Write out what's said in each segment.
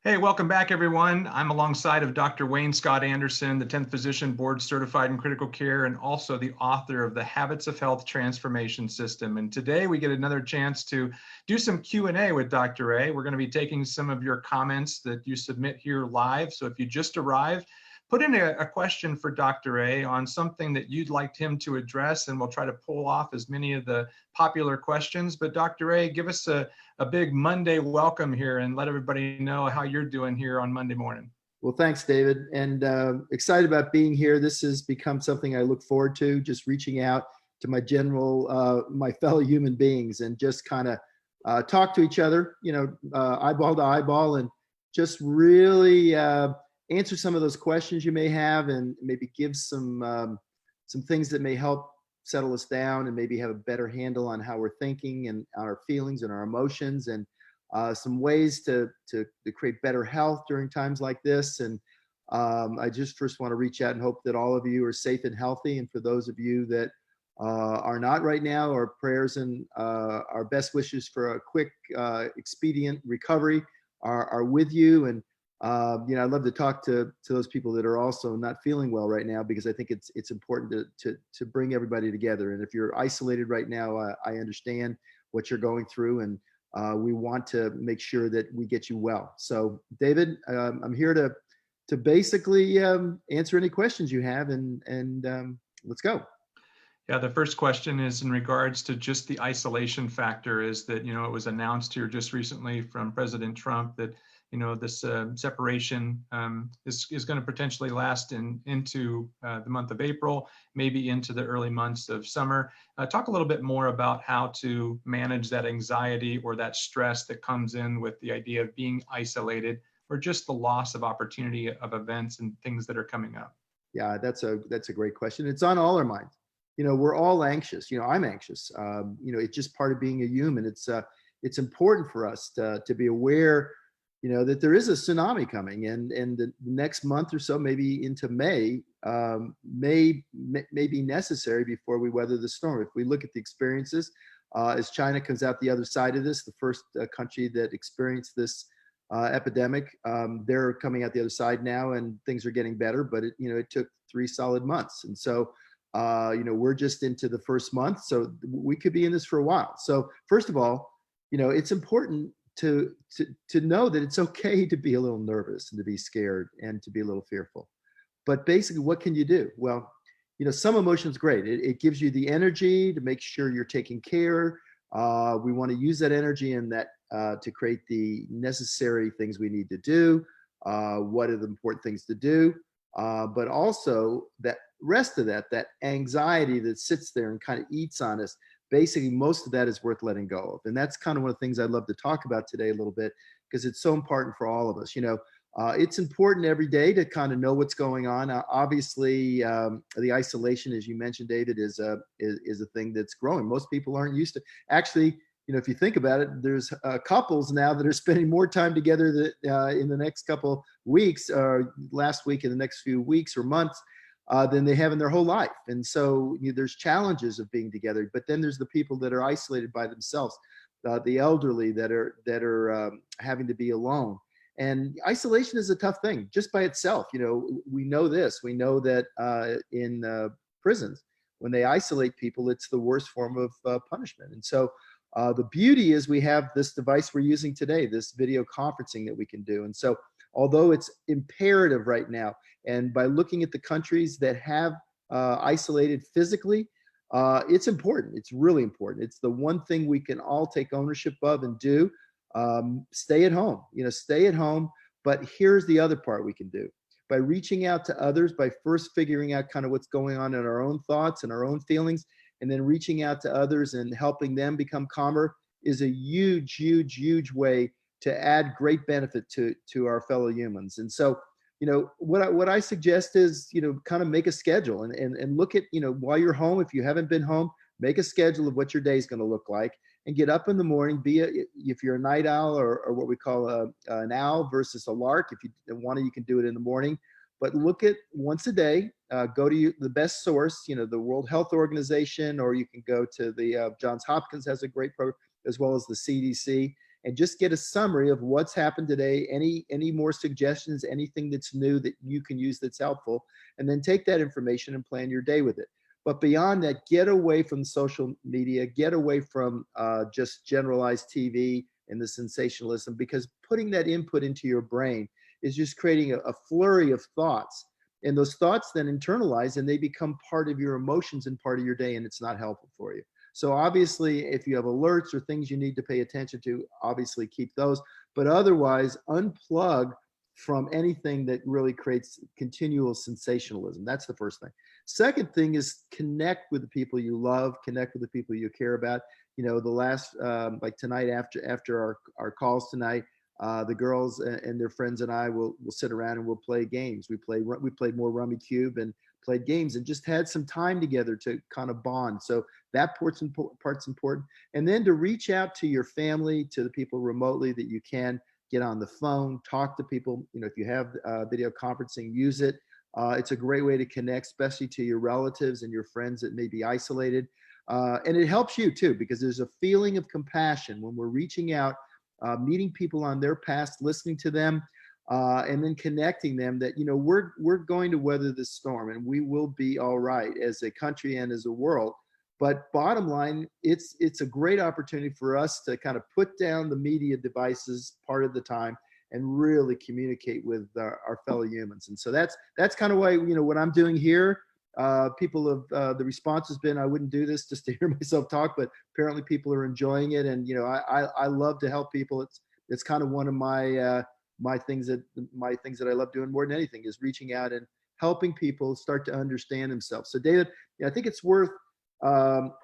Hey, welcome back, everyone. I'm alongside of Dr. Wayne Scott Anderson, the 10th physician board certified in critical care, and also the author of the Habits of Health Transformation System. And today we get another chance to do some Q&A with Dr. A. We're going to be taking some of your comments that you submit here live. So if you just arrived, put in a question for Dr. A on something that you'd like him to address, and we'll try to pull off as many of the popular questions. But Dr. A, give us a big Monday welcome here and let everybody know how you're doing here on Monday morning. Well, thanks, David, and excited about being here. This has become something I look forward to, just reaching out to my fellow human beings and just kind of talk to each other, eyeball to eyeball, and just really answer some of those questions you may have, and maybe give some things that may help settle us down and maybe have a better handle on how we're thinking and our feelings and our emotions, and some ways to create better health during times like this. And I just first want to reach out and hope that all of you are safe and healthy. And for those of you that are not right now, our prayers and our best wishes for a quick, expedient recovery are with you. And I'd love to talk to those people that are also not feeling well right now, because I think it's important to bring everybody together. And if you're isolated right now, I understand what you're going through, and we want to make sure that we get you well. So, David, I'm here to basically answer any questions you have, and let's go. Yeah, the first question is in regards to just the isolation factor. Is that, it was announced here just recently from President Trump that this separation is going to potentially last into the month of April, maybe into the early months of summer. Talk a little bit more about how to manage that anxiety or that stress that comes in with the idea of being isolated, or just the loss of opportunity of events and things that are coming up. Yeah, that's a great question. It's on all our minds. We're all anxious. I'm anxious. It's just part of being a human. It's important for us to be aware that there is a tsunami coming, and the next month or so, maybe into May, may be necessary before we weather the storm. If we look at the experiences, as China comes out the other side of this, the first country that experienced this epidemic, they're coming out the other side now, and things are getting better. But it took 3 solid months, and so we're just into the first month, so we could be in this for a while. So first of all, it's important to know that it's okay to be a little nervous and to be scared and to be a little fearful. But basically, what can you do? Well, some emotion's great. It gives you the energy to make sure you're taking care. We want to use that energy and that to create the necessary things we need to do. What are the important things to do? But also that rest of that anxiety that sits there and kind of eats on us. Basically, most of that is worth letting go of. And that's kind of one of the things I'd love to talk about today a little bit, because it's so important for all of us. It's important every day to kind of know what's going on. Obviously, the isolation, as you mentioned, David, is a thing that's growing. Most people aren't used to. Actually, if you think about it, there's couples now that are spending more time together that, in the next couple weeks, or last week, in the next few weeks or months, than they have in their whole life. And so there's challenges of being together, but then there's the people that are isolated by themselves, the elderly that are having to be alone. And isolation is a tough thing just by itself. We know this. We know that in prisons, when they isolate people, it's the worst form of punishment. And so the beauty is we have this device we're using today, this video conferencing that we can do. And so although it's imperative right now, and by looking at the countries that have isolated physically, it's important. It's really important. It's the one thing we can all take ownership of and do. Stay at home, stay at home. But here's the other part we can do. By reaching out to others, by first figuring out kind of what's going on in our own thoughts and our own feelings, and then reaching out to others and helping them become calmer, is a huge, huge, huge way to add great benefit to our fellow humans. And so, what I suggest is, kind of make a schedule and look at, while you're home, if you haven't been home, make a schedule of what your day is going to look like, and get up in the morning. If you're a night owl, or what we call an owl versus a lark. If you want to, you can do it in the morning, but look at once a day. Go to the best source, the World Health Organization, or you can go to the Johns Hopkins has a great program, as well as the CDC. and just get a summary of what's happened today, any more suggestions, anything that's new that you can use that's helpful, and then take that information and plan your day with it. But beyond that, get away from social media, get away from just generalized TV and the sensationalism, because putting that input into your brain is just creating a flurry of thoughts. And those thoughts then internalize and they become part of your emotions and part of your day, and it's not helpful for you. So obviously, if you have alerts or things you need to pay attention to, obviously keep those. But otherwise, unplug from anything that really creates continual sensationalism. That's the first thing. Second thing is connect with the people you love, connect with the people you care about. You know, the last, like tonight, after our calls tonight, the girls and their friends and I will sit around and we'll play games. We played more Rummy Cube and played games and just had some time together to kind of bond. So that part's important. And then to reach out to your family, to the people remotely that you can, get on the phone, talk to people. You know, if you have video conferencing, use it. It's a great way to connect, especially to your relatives and your friends that may be isolated. And it helps you too, because there's a feeling of compassion when we're reaching out, meeting people on their past, listening to them, and then connecting them that, you know, we're going to weather this storm and we will be all right as a country and as a world. But bottom line, it's a great opportunity for us to kind of put down the media devices part of the time and really communicate with our fellow humans. And so that's kind of why, you know, what I'm doing here. People have the response has been, I wouldn't do this just to hear myself talk, but apparently people are enjoying it. And you know, I love to help people. It's kind of one of my things that I love doing more than anything is reaching out and helping people start to understand themselves. So David, I think it's worth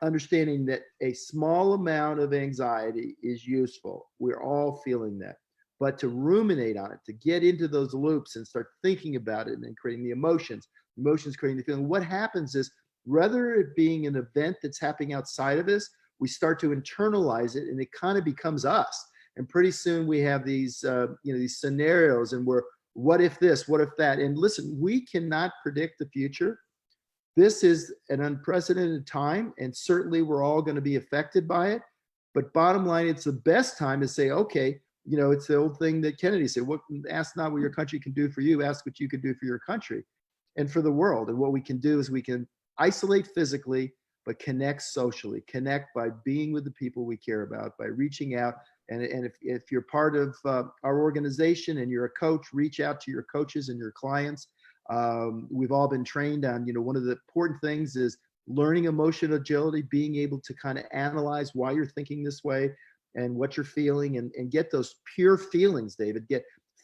understanding that a small amount of anxiety is useful. We're all feeling that. But to ruminate on it, to get into those loops and start thinking about it and creating the emotions creating the feeling, what happens is rather it being an event that's happening outside of us, we start to internalize it and it kind of becomes us. And pretty soon we have these, these scenarios and we're, what if this, what if that? And listen, we cannot predict the future. This is an unprecedented time, and certainly we're all going to be affected by it. But bottom line, it's the best time to say, okay, you know, it's the old thing that Kennedy said, ask not what your country can do for you, ask what you can do for your country and for the world. And what we can do is we can isolate physically, but connect socially, connect by being with the people we care about, by reaching out. And if you're part of our organization and you're a coach, reach out to your coaches and your clients. We've all been trained on, you know, one of the important things is learning emotional agility, being able to kind of analyze why you're thinking this way and what you're feeling and get those pure feelings, David.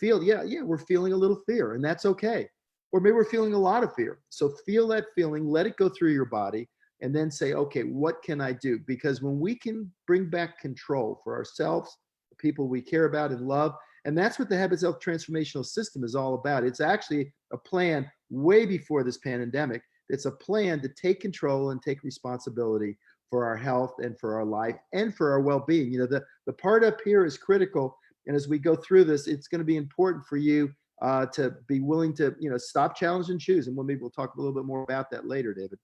We're feeling a little fear and that's okay. Or maybe we're feeling a lot of fear. So feel that feeling, let it go through your body and then say, okay, what can I do? Because when we can bring back control for ourselves, the people we care about and love, and that's what the Habits Health Transformational System is all about. It's actually a plan way before this pandemic. It's a plan to take control and take responsibility for our health and for our life and for our well-being. You know, the part up here is critical. And as we go through this, it's going to be important for you to be willing to, you know, stop, challenge, and choose. And maybe we'll talk a little bit more about that later, David.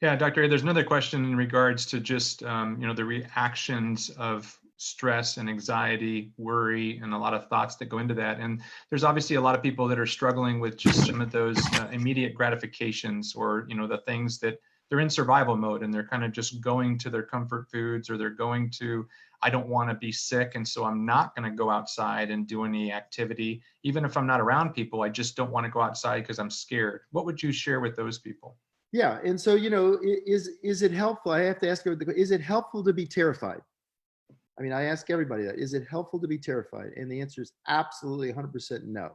Yeah, Dr. A, there's another question in regards to just, the reactions of stress and anxiety, worry, and a lot of thoughts that go into that. And there's obviously a lot of people that are struggling with just some of those immediate gratifications or, you know, the things that they're in survival mode and they're kind of just going to their comfort foods or they're going to, I don't want to be sick. And so I'm not going to go outside and do any activity. Even if I'm not around people, I just don't want to go outside because I'm scared. What would you share with those people? Yeah. And so, you know, is it helpful? I have to ask everybody, is it helpful to be terrified? I mean, I ask everybody that. Is it helpful to be terrified? And the answer is absolutely 100% no.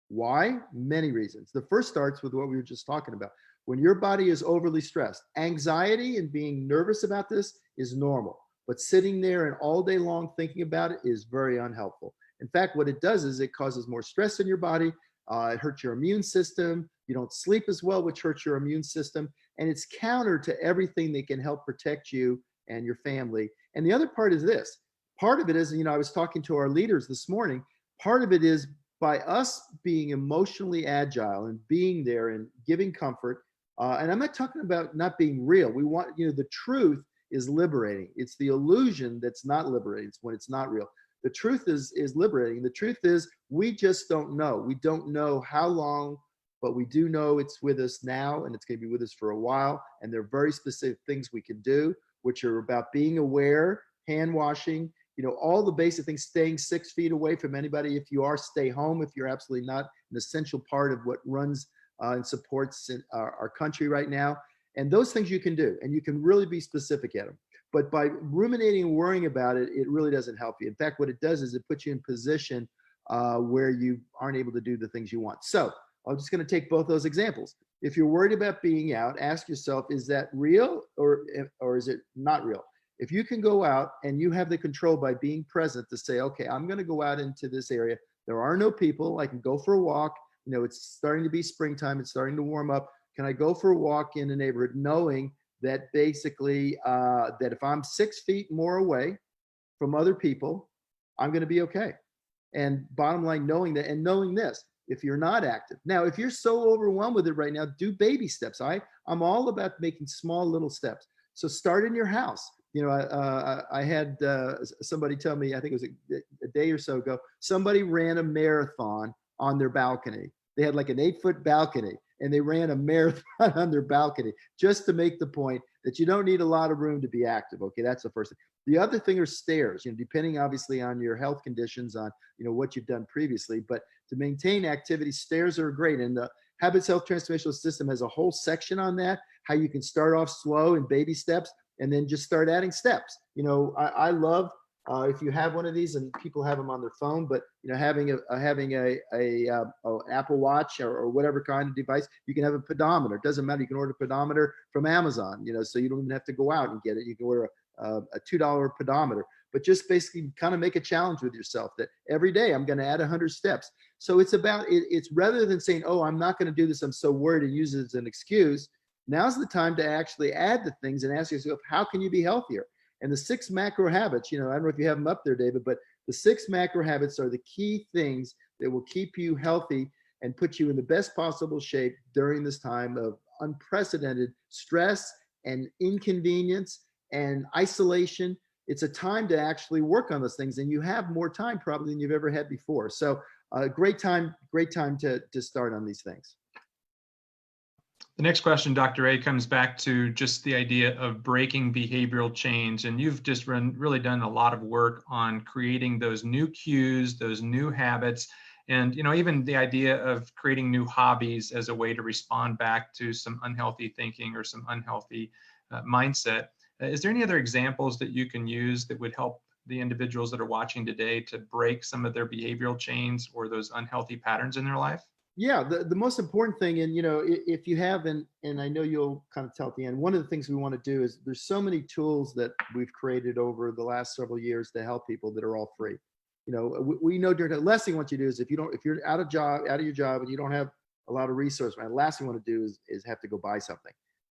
Why? Many reasons. The first starts with what we were just talking about. When your body is overly stressed, anxiety and being nervous about this is normal. But sitting there and all day long thinking about it is very unhelpful. In fact, what it does is it causes more stress in your body. It hurts your immune system. You don't sleep as well, which hurts your immune system. And it's counter to everything that can help protect you and your family. And the other part is this. Part of it is, you know, I was talking to our leaders this morning. Part of it is by us being emotionally agile and being there and giving comfort. And I'm not talking about not being real. We want, you know, the truth is liberating. It's the illusion that's not liberating. It's when it's not real. The truth is liberating. The truth is we just don't know. We don't know how long, but we do know it's with us now, and it's going to be with us for a while. And there are very specific things we can do, which are about being aware, hand washing, all the basic things, staying 6 feet away from anybody. If you are, stay home. If you're absolutely not, an essential part of what runs and supports our country right now. And those things you can do, and you can really be specific at them. But by ruminating and worrying about it, it really doesn't help you. In fact, what it does is it puts you in position where you aren't able to do the things you want. So I'm just going to take both those examples. If you're worried about being out, ask yourself, is that real or is it not real? If you can go out and you have the control by being present to say, okay, I'm going to go out into this area. There are no people. I can go for a walk. It's starting to be springtime. It's starting to warm up. Can I go for a walk in the neighborhood knowing that basically that if I'm 6 feet more away from other people, I'm going to be okay. And bottom line, knowing that, and knowing this, if you're not active. Now, if you're so overwhelmed with it right now, do baby steps. I'm all about making small little steps. So start in your house. I had somebody tell me, I think it was a day or so ago, somebody ran a marathon on their balcony. They had like an 8-foot balcony, and they ran a marathon on their balcony just to make the point that you don't need a lot of room to be active. Okay, that's the first thing. The other thing are stairs, depending obviously on your health conditions, on what you've done previously, but to maintain activity, stairs are great. And the Habits Health Transformational System has a whole section on that, how you can start off slow in baby steps and then just start adding steps. I love if you have one of these, and people have them on their phone, but having a Apple Watch or whatever kind of device, you can have a pedometer. It doesn't matter. You can order a pedometer from Amazon, so you don't even have to go out and get it. You can order a $2 pedometer, but just basically kind of make a challenge with yourself that every day I'm going to add 100 steps. So it's about it's rather than saying, oh, I'm not going to do this, I'm so worried, and use it as an excuse. Now's the time to actually add the things and ask yourself, how can you be healthier? And the 6 macro habits, I don't know if you have them up there, David, but the 6 macro habits are the key things that will keep you healthy and put you in the best possible shape during this time of unprecedented stress and inconvenience and isolation. It's a time to actually work on those things, and you have more time probably than you've ever had before. So great time to start on these things. The next question, Dr. A, comes back to just the idea of breaking behavioral change. And you've just really done a lot of work on creating those new cues, those new habits, and even the idea of creating new hobbies as a way to respond back to some unhealthy thinking or some unhealthy mindset. Is there any other examples that you can use that would help the individuals that are watching today to break some of their behavioral chains or those unhealthy patterns in their life? Yeah, the most important thing, and if you have, and I know you'll kind of tell at the end, one of the things we want to do is there's so many tools that we've created over the last several years to help people that are all free. We know during the last thing I want you to do is if you're out of your job and you don't have a lot of resources, the last thing you want to do is have to go buy something.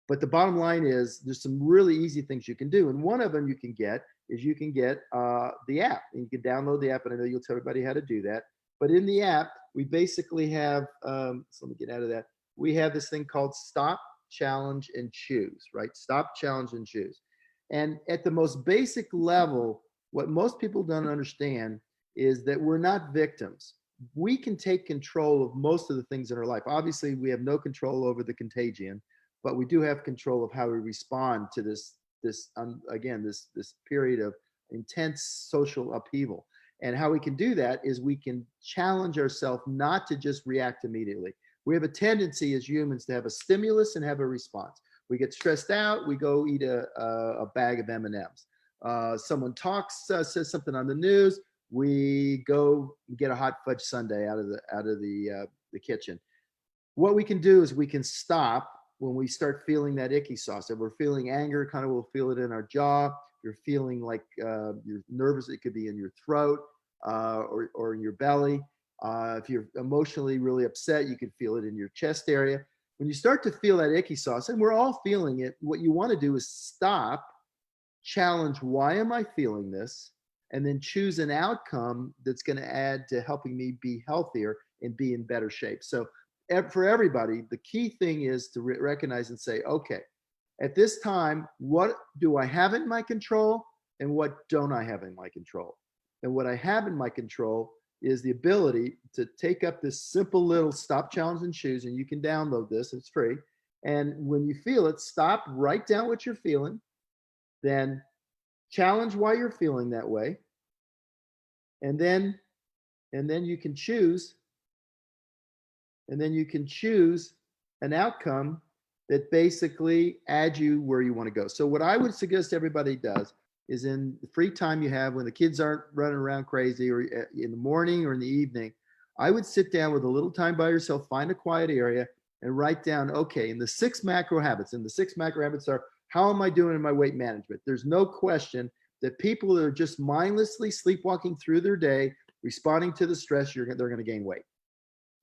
But the bottom line is there's some really easy things you can do, and one of them you can get the app, and you can download the app, and I know you'll tell everybody how to do that. But in the app, we basically have, so let me get out of that. We have this thing called Stop, Challenge, and Choose, right? Stop, Challenge, and Choose. And at the most basic level, what most people don't understand is that we're not victims. We can take control of most of the things in our life. Obviously, we have no control over the contagion, but we do have control of how we respond to this period of intense social upheaval. And how we can do that is we can challenge ourselves not to just react immediately. We have a tendency as humans to have a stimulus and have a response. We get stressed out, we go eat a bag of M&Ms. Someone talks, says something on the news, we go get a hot fudge sundae out of the kitchen. What we can do is we can stop when we start feeling that icky sauce. If we're feeling anger, kind of we'll feel it in our jaw. You're feeling like you're nervous, it could be in your throat or in your belly. If you're emotionally really upset, you can feel it in your chest area. When you start to feel that icky sauce, and we're all feeling it, what you want to do is stop, challenge, why am I feeling this? And then choose an outcome that's going to add to helping me be healthier and be in better shape. So for everybody, the key thing is to recognize and say, okay, at this time, what do I have in my control and what don't I have in my control? And what I have in my control is the ability to take up this simple little stop, challenge, and choose. And you can download this, it's free. And when you feel it, stop, write down what you're feeling, then challenge why you're feeling that way. And then you can choose, and then you can choose an outcome that basically adds you where you want to go. So what I would suggest everybody does is in the free time you have when the kids aren't running around crazy, or in the morning or in the evening, I would sit down with a little time by yourself, find a quiet area and write down, okay, in the 6 macro habits, and the 6 macro habits are, how am I doing in my weight management? There's no question that people that are just mindlessly sleepwalking through their day, responding to the stress, they're going to gain weight.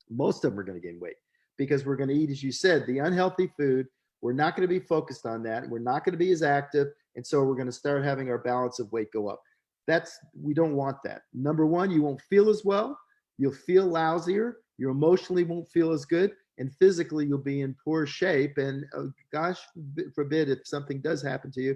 Most of them are going to gain weight because we're going to eat, as you said, the unhealthy food. We're not going to be focused on that. We're not going to be as active. And so we're going to start having our balance of weight go up. We don't want that. Number one, you won't feel as well. You'll feel lousier. You emotionally won't feel as good. And physically, you'll be in poor shape. And gosh forbid if something does happen to you,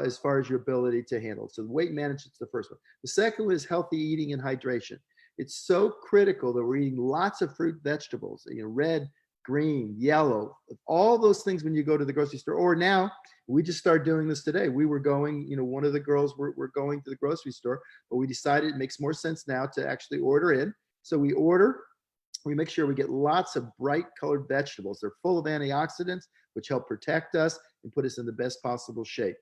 as far as your ability to handle. So weight management is the first one. The second one is healthy eating and hydration. It's so critical that we're eating lots of fruit, vegetables, red, green, yellow, all those things when you go to the grocery store. Or now, we just started doing this today. We were going, one of the girls were going to the grocery store, but we decided it makes more sense now to actually order in. So we make sure we get lots of bright colored vegetables. They're full of antioxidants, which help protect us and put us in the best possible shape.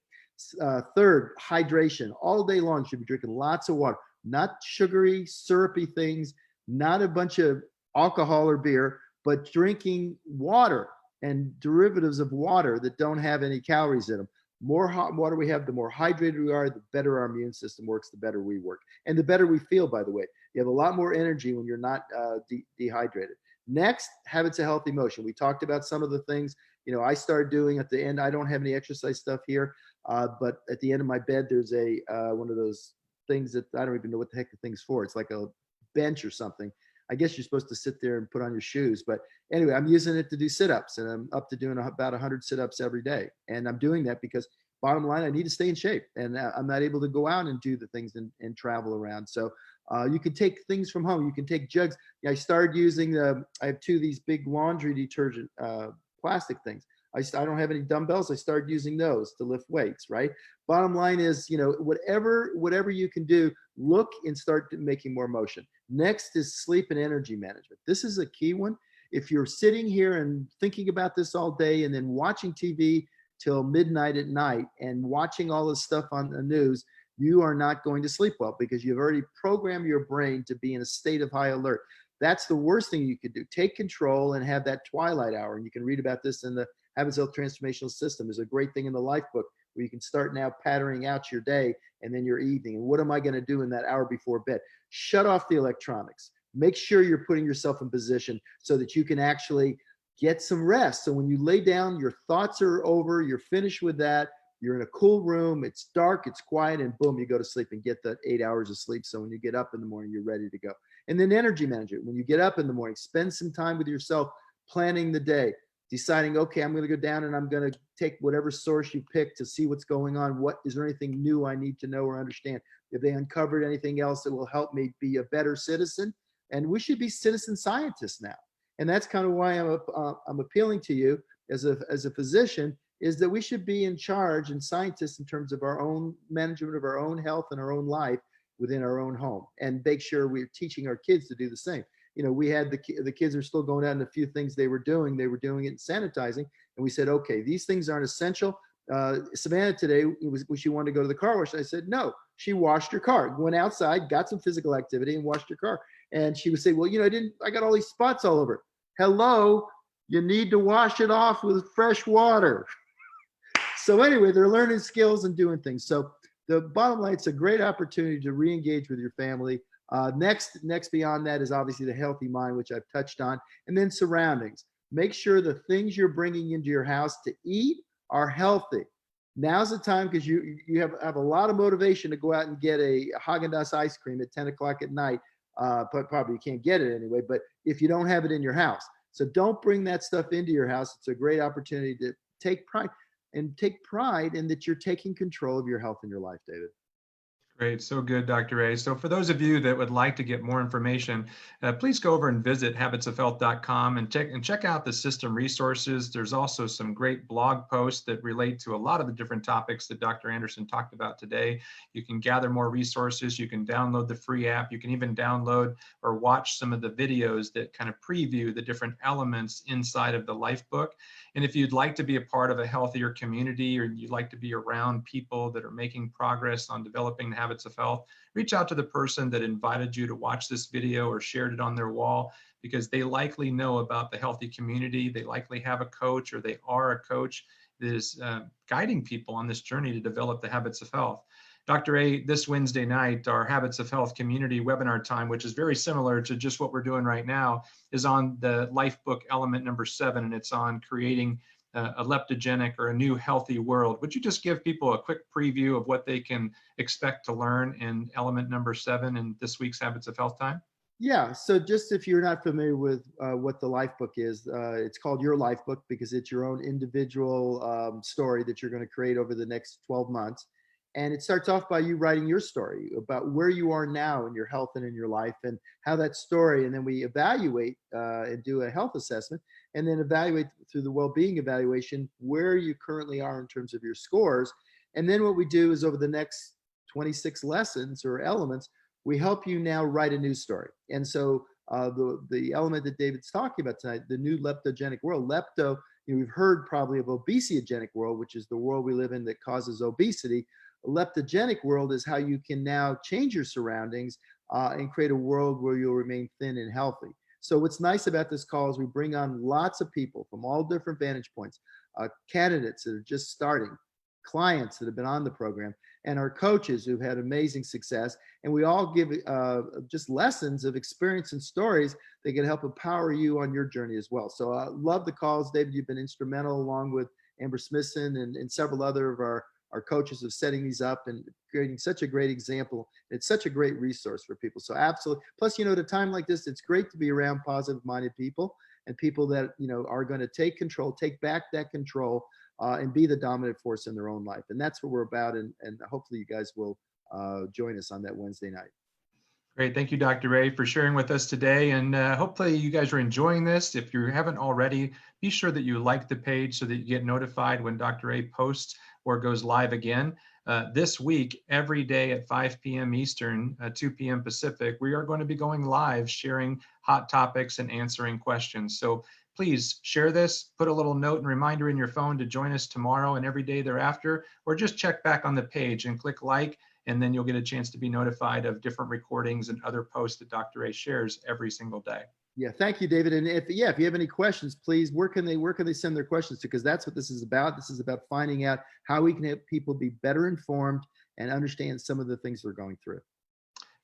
Third, hydration. All day long, you should be drinking lots of water, not sugary, syrupy things, not a bunch of alcohol or beer, but drinking water and derivatives of water that don't have any calories in them. More hot water we have, the more hydrated we are, the better our immune system works, the better we work. And the better we feel, by the way. You have a lot more energy when you're not dehydrated. Next, habits of healthy motion. We talked about some of the things, I started doing at the end. I don't have any exercise stuff here, but at the end of my bed, there's one of those things that I don't even know what the heck the thing's for. It's like a bench or something. I guess you're supposed to sit there and put on your shoes. But anyway, I'm using it to do sit-ups, and I'm up to doing about 100 sit-ups every day. And I'm doing that because bottom line, I need to stay in shape, and I'm not able to go out and do the things and travel around. So you can take things from home. You can take jugs. I started using I have 2 of these big laundry detergent plastic things. I don't have any dumbbells. I started using those to lift weights, right? Bottom line is, whatever you can do, look and start making more motion. Next is sleep and energy management. This is a key one. If you're sitting here and thinking about this all day and then watching TV till midnight at night and watching all this stuff on the news, you are not going to sleep well because you've already programmed your brain to be in a state of high alert. That's the worst thing you could do. Take control and have that twilight hour. And you can read about this in the Habits Health Transformational System. There's a great thing in the Life book where you can start now patterning out your day and then your evening. And what am I going to do in that hour before bed? Shut off the electronics. Make sure you're putting yourself in position so that you can actually get some rest. So when you lay down, your thoughts are over, you're finished with that, you're in a cool room, it's dark, it's quiet, and boom, you go to sleep and get that 8 hours of sleep. So when you get up in the morning, you're ready to go. And then energy management. When you get up in the morning, spend some time with yourself, planning the day, deciding, okay, I'm going to go down and I'm going to take whatever source you pick to see what's going on. What is there anything new I need to know or understand? If they uncovered anything else that will help me be a better citizen, and we should be citizen scientists now. And that's kind of why I'm appealing to you as a physician, is that we should be in charge and scientists in terms of our own management of our own health and our own life within our own home, and make sure we're teaching our kids to do the same. We had the kids are still going out, and a few things they were doing it in sanitizing. And we said, okay, these things aren't essential. Savannah today, she wanted to go to the car wash. I said, no, she washed her car, went outside, got some physical activity and washed her car. And she would say, well, I got all these spots all over. Hello, you need to wash it off with fresh water. So anyway, they're learning skills and doing things. So the bottom line, it's a great opportunity to re-engage with your family. Next beyond that is obviously the healthy mind, which I've touched on, and then surroundings. Make sure the things you're bringing into your house to eat are healthy. Now's the time, because you have a lot of motivation to go out and get a Haagen-Dazs ice cream at 10 o'clock at night. But probably you can't get it anyway, but if you don't have it in your house. So don't bring that stuff into your house. It's a great opportunity to take pride in that you're taking control of your health and your life, David. Great. So good, Dr. A. So for those of you that would like to get more information, please go over and visit habitsofhealth.com and check out the system resources. There's also some great blog posts that relate to a lot of the different topics that Dr. Anderson talked about today. You can gather more resources. You can download the free app. You can even download or watch some of the videos that kind of preview the different elements inside of the Life Book. And if you'd like to be a part of a healthier community, or you'd like to be around people that are making progress on developing the habits of health, reach out to the person that invited you to watch this video or shared it on their wall, because they likely know about the healthy community. They likely have a coach, or they are a coach that is guiding people on this journey to develop the habits of health. Dr. A, this Wednesday night, our Habits of Health community webinar time, which is very similar to just what we're doing right now, is on the Life Book element number 7, and it's on creating a leptogenic or a new healthy world. Would you just give people a quick preview of what they can expect to learn in element number 7 in this week's Habits of Health time? Yeah, so just if you're not familiar with what the Life Book is, it's called Your Life Book because it's your own individual story that you're going to create over the next 12 months. And it starts off by you writing your story about where you are now in your health and in your life and how that story, and then we evaluate and do a health assessment and then evaluate through the well-being evaluation where you currently are in terms of your scores. And then what we do is over the next 26 lessons or elements, we help you now write a news story. And so the element that David's talking about tonight, the new leptogenic world, lepto, we've heard probably of obesogenic world, which is the world we live in that causes obesity. A leptogenic world is how you can now change your surroundings and create a world where you'll remain thin and healthy. So what's nice about this call is we bring on lots of people from all different vantage points, candidates that are just starting, clients that have been on the program, and our coaches who've had amazing success. And we all give just lessons of experience and stories that can help empower you on your journey as well. So I love the calls. David, you've been instrumental along with Amber Smithson and several other of our coaches of setting these up and creating such a great example. It's such a great resource for people. So absolutely. Plus, at a time like this, it's great to be around positive minded people and people that, are going to take control, take back that control and be the dominant force in their own life. And that's what we're about. And hopefully you guys will join us on that Wednesday night. Great. Thank you, Dr. Ray, for sharing with us today. And hopefully you guys are enjoying this. If you haven't already, be sure that you like the page so that you get notified when Dr. Ray posts or goes live again. This week, every day at 5 p.m. Eastern, 2 p.m. Pacific, we are going to be going live, sharing hot topics and answering questions. So please share this, put a little note and reminder in your phone to join us tomorrow and every day thereafter, or just check back on the page and click like, and then you'll get a chance to be notified of different recordings and other posts that Dr. Ray shares every single day. Yeah, thank you, David. And if you have any questions, please, where can they send their questions to? Because that's what this is about. This is about finding out how we can help people be better informed and understand some of the things they're going through.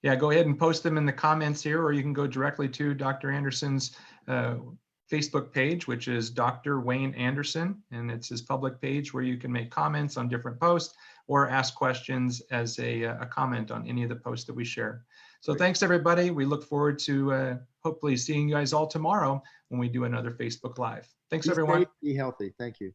Yeah, go ahead and post them in the comments here, or you can go directly to Dr. Anderson's Facebook page, which is Dr. Wayne Anderson, and it's his public page where you can make comments on different posts or ask questions as a comment on any of the posts that we share. So thanks, everybody. We look forward to hopefully seeing you guys all tomorrow when we do another Facebook Live. Thanks, everyone. Be healthy. Thank you.